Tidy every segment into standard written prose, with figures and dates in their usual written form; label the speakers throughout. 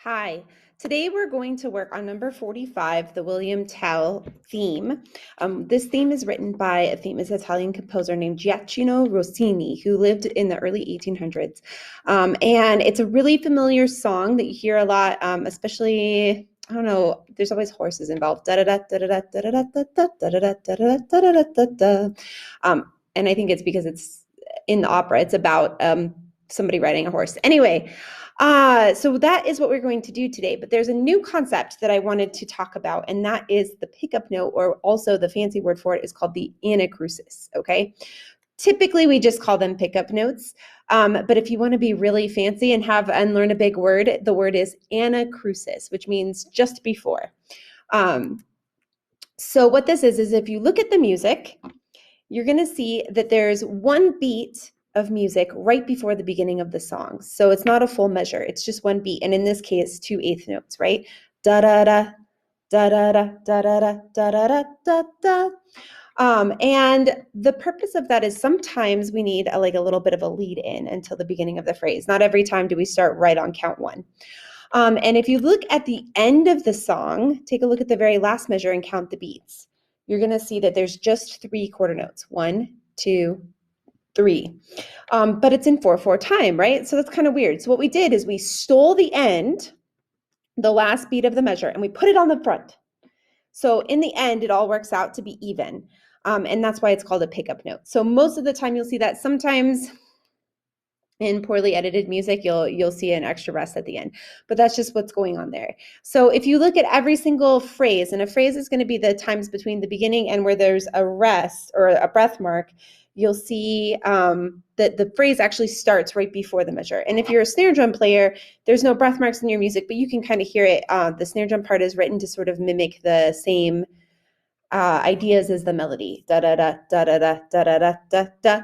Speaker 1: Hi, today we're going to work on number 45, the William Tell theme. This theme is written by a famous Italian composer named Gioacchino Rossini, who lived in the early 1800s. And it's a really familiar song that you hear a lot, especially, I don't know, there's always horses involved. And I think it's because it's in the opera. It's about somebody riding a horse. Anyway, so that is what we're going to do today, but there's a new concept that I wanted to talk about, and that is the pickup note, or also the fancy word for it is called the anacrusis, okay? Typically, we just call them pickup notes, but if you want to be really fancy and learn a big word, the word is anacrusis, which means just before. So what this is if you look at the music, you're going to see that there's one beat of music right before the beginning of the song. So it's not a full measure, it's just one beat. And in this case, 2/8 notes, right? Da da da, da da da, da da da, da da da da. And the purpose of that is sometimes we need a little bit of a lead in until the beginning of the phrase. Not every time do we start right on count one. And if you look at the end of the song, take a look at the very last measure and count the beats. You're going to see that there's just 3 quarter notes. 1, 2, 3. But it's in 4/4 time, right? So that's kind of weird. So what we did is we stole the end, the last beat of the measure, and we put it on the front. So in the end, it all works out to be even. And that's why it's called a pickup note. So most of the time you'll see that. Sometimes in poorly edited music, you'll see an extra rest at the end, but that's just what's going on there. So if you look at every single phrase, and a phrase is going to be the times between the beginning and where there's a rest or a breath mark, you'll see that the phrase actually starts right before the measure. And if you're a snare drum player, there's no breath marks in your music, but you can kind of hear it. The snare drum part is written to sort of mimic the same ideas as the melody. Da da da da da da da da da da.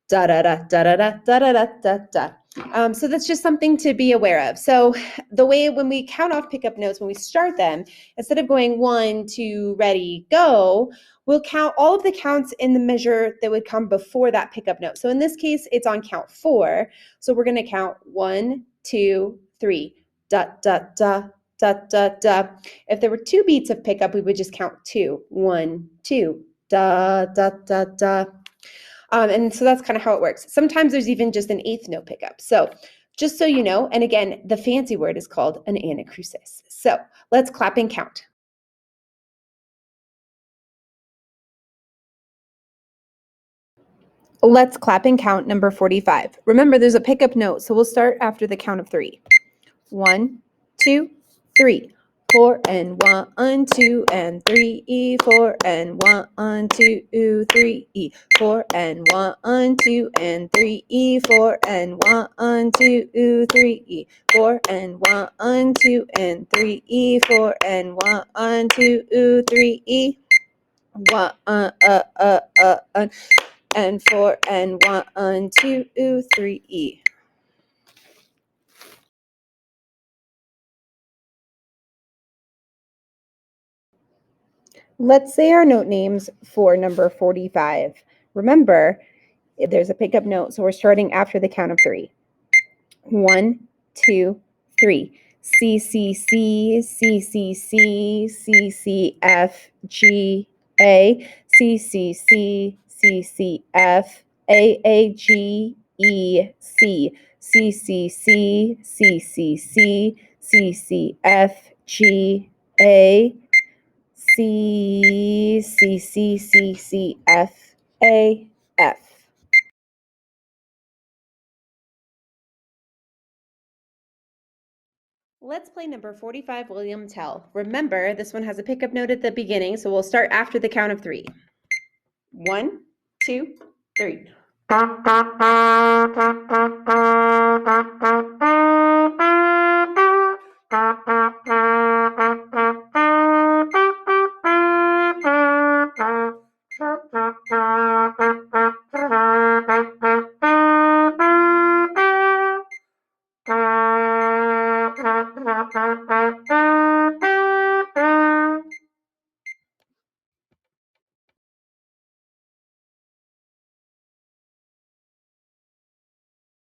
Speaker 1: Da da da da da da da da da da. So that's just something to be aware of. So the way when we count off pickup notes, when we start them, instead of going 1, 2, ready, go, we'll count all of the counts in the measure that would come before that pickup note. So in this case, it's on count 4. So we're going to count 1, 2, 3, da da da da da da. If there were 2 beats of pickup, we would just count 2, 1, 2, da da da da. And so that's kind of how it works. Sometimes there's even just an 8th note pickup. So just so you know, and again, the fancy word is called an anacrusis. So let's clap and count. Let's clap and count number 45. Remember, there's a pickup note, so we'll start after the count of 3. 1, 2, 3. 4 and 1, 2 and 3, 4 and 1, 2, 3, 4 and 1, 2 and 3, 4 and 1, 2, 3, 4 and 1, 2 and 3, 4 and 1, 2, 3, 1, and 4 and 1, 2, 3. Let's say our note names for number 45. Remember, there's a pickup note, so we're starting after the count of 3. 1, 2, 3. C, C, C, C, C, C, C, C, F, G, A, C, C, C, C, C, F, A, G, E, C, C, C, C, C, C, C, C, C, F, G, A, C, C, C, C, C, F, A, F. Let's play number 45, William Tell. Remember, this one has a pickup note at the beginning, so we'll start after the count of 3. 1, 2, 3.